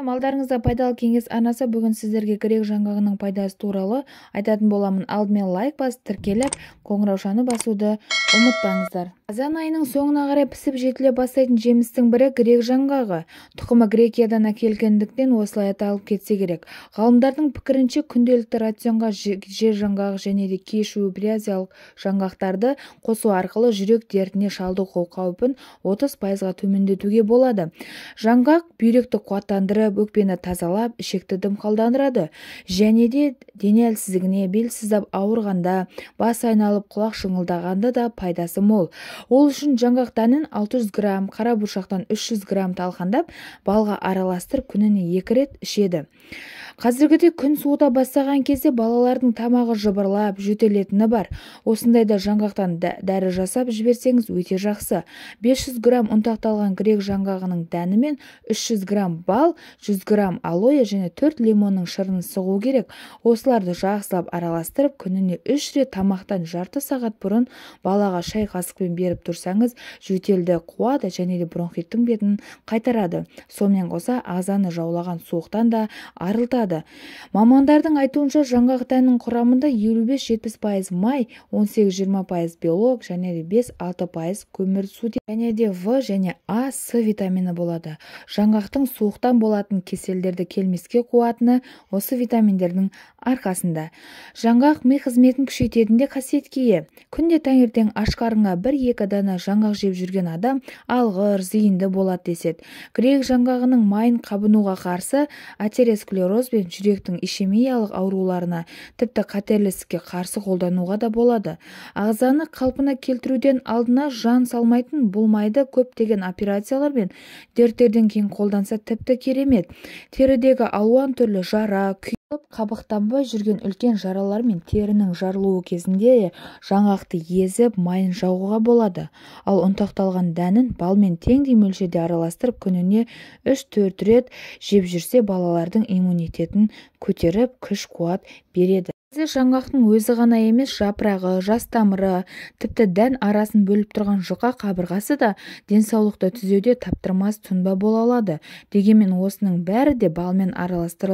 Малдарыңызда пайдалы кеңес арнасы бүгін сіздерге грек жаңғағының пайдасы туралы айтатын боламын. Алдымен лайк басып, тіркеліп, қоңыраушаны басуды ұмытпаңыздар. Қазан айының соңына қарай пісіп жетіле бастайтын жемістің бірі грек жаңғағы. Тұқымы Грекиядан әкелгендіктен осылай аталып кетсе керек. Ғалымдардың пікірінше күнделікті рационға жер жаңғағы және де кеш еуразиялық жаңғақтарды қосу арқылы жүрек дертіне шалдығу қаупін 30%-ға төмендетуге болады. Жаңғақ бүйректі қуаттандырып, өкпені тазалап, ішекті дымқалдандырады және де дене әлсіздігіне, бел сыздап ауырғанда, бас айналып, құлақ шыңылдағанда да пайдасы мол. Ол үшін жаңғақ дәнін 600 грамм, қара бұршақтан 300 грамм талқандап, балға араластырып күніне 2 рет ішеді. Қазіргіде күн суыта бастаған кезде балалардың тамағы жыбырлап, жөтелетіні бар. Осындайда жаңғақтан дәрі жасап жіберсеңіз өте жақсы. 500 грамм ұнтақталған грек жаңғағының дәні мен 300 грамм бал, 100 грамм алоэ және 4 лимонның шырынын сығу керек. Осыларды жақсылап араластырып, күніне 3 рет тамақтан жарты сағат бұрын балаға шай қасықпен беріп тұрсаңыз, жөтелді қуады және де бронхиттің бетін қайтарады. Сонымен қоса ағзаны жаулаған суықтан да арылтады. Мамандардың айтуынша жаңғақ дәнінің құрамында 55-70% май, 18-20% белок және де 5-6% көмірсутек және де В және А, С витамині болады. Жаңғақтың суықтан болатын кеселдерді келмеске қуатыны осы витаминдердің арқасында. Жаңғақ ми қызметін күшейтетінде қасиетке ие. Күнде таңертең аш қарынға 1-2 дана жаңғақ жеп жүрген адам алғыр, зейінді болады деседі. Грек жаңғағының майын қабынуға қарсы, атеросклероз бен жүректің ишемиялық ауруларына, тіпті қатерлі ісікке қарсы қолдануға да болады. Ағзаны қалпына келтіруден алдына жан салмайтын бұл майды көптеген операциялар мен дерттерден кейін қолданса тіпті керемет. Терідегі алуан түрлі жара, күйіп, қабықтанбай жүрген үлкен жаралар мен терінің жарылуы кезінде жаңғақты езіп, майын жағуға болады. Ал ұнтақталған дәнін балмен теңдей мөлшерде араластырып күніне 3-4 рет жеп жүрсе балалардың иммунитетін көтеріп, күш-қуат береді. Жаңғақтың өзі ғана емес, жапырағы, жас тамыры, тіпті дән арасын бөліп тұрған жұқа қабырғасы да денсаулықты түзеуде таптырмас тұнба бола алады. Дегенмен осының бәрі де балмен араластырылып